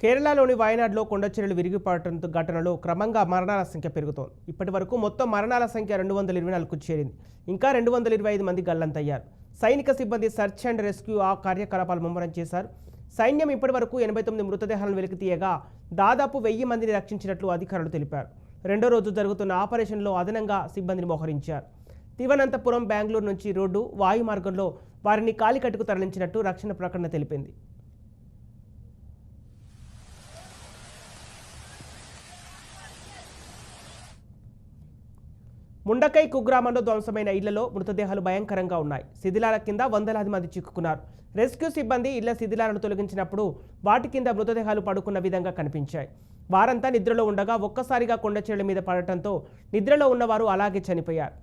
కేరళలోని వయనాడ్లో కొండచర్యలు విరిగిపడటంతో ఘటనలో క్రమంగా మరణాల సంఖ్య పెరుగుతోంది. ఇప్పటి వరకు మొత్తం మరణాల సంఖ్య 224కు చేరింది. ఇంకా 225 మంది గల్లంతయ్యారు. సైనిక సిబ్బంది సర్చ్ అండ్ రెస్క్యూ కార్యకలాపాలు ముమ్మరం చేశారు. సైన్యం ఇప్పటి వరకు 89 మృతదేహాలను వెలికితీయగా దాదాపు 1000 మందిని రక్షించినట్లు అధికారులు తెలిపారు. రెండో రోజు జరుగుతున్న ఆపరేషన్లో అదనంగా సిబ్బందిని మోహరించారు. తిరువనంతపురం బెంగళూరు నుంచి రోడ్డు వాయు మార్గంలో వారిని కాలికట్టుకు తరలించినట్టు రక్షణ ప్రకటన తెలిపింది. ముండకై కుగ్రామంలో ధ్వంసమైన ఇళ్లలో మృతదేహాలు భయంకరంగా ఉన్నాయి. శిథిలాల కింద వందలాది మంది చిక్కుకున్నారు. రెస్క్యూ సిబ్బంది ఇళ్ల శిథిలాలను తొలగించినప్పుడు వాటి కింద మృతదేహాలు పడుకున్న విధంగా కనిపించాయి. వారంతా నిద్రలో ఉండగా ఒక్కసారిగా కొండచర్యల మీద పడటంతో నిద్రలో ఉన్నవారు అలాగే చనిపోయారు.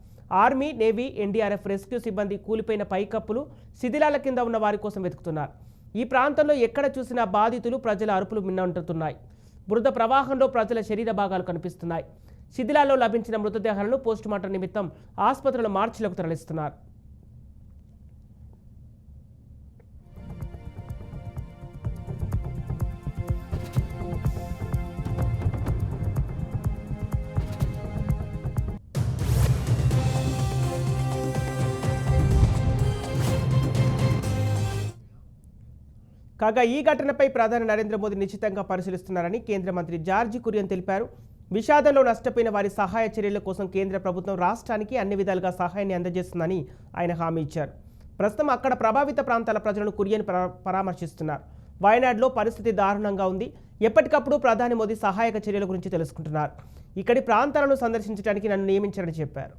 ఆర్మీ, నేవీ, ఎన్డీఆర్ఎఫ్ రెస్క్యూ సిబ్బంది కూలిపోయిన పైకప్పులు, శిథిలాల కింద ఉన్న వారి కోసం వెతుకుతున్నారు. ఈ ప్రాంతంలో ఎక్కడ చూసినా బాధితులు, ప్రజల అరుపులు మిన్నంటున్నాయి. బురద ప్రవాహంలో ప్రజల శరీర భాగాలు కనిపిస్తున్నాయి. శిథిలాల్లో లభించిన మృతదేహాలను పోస్టుమార్టం నిమిత్తం ఆసుపత్రుల మార్చిలకు తరలిస్తున్నారు. కాగా ఈ ఘటనపై ప్రధాని నరేంద్ర మోదీ నిశ్చితంగా పరిశీలిస్తున్నారని కేంద్ర మంత్రి జార్జి కురియన్ తెలిపారు. విషాదంలో నష్టపోయిన వారి సహాయ చర్యల కోసం కేంద్ర ప్రభుత్వం రాష్ట్రానికి అన్ని విధాలుగా సహాయాన్ని అందజేస్తుందని ఆయన హామీ ఇచ్చారు. ప్రస్తుతం అక్కడ ప్రభావిత ప్రాంతాల ప్రజలను కురియన్ పరామర్శిస్తున్నారు. వయనాడ్లో పరిస్థితి దారుణంగా ఉంది. ఎప్పటికప్పుడు ప్రధాని మోదీ సహాయక చర్యల గురించి తెలుసుకుంటున్నారు. ఇక్కడి ప్రాంతాలను సందర్శించడానికి నన్ను నియమించారని చెప్పారు.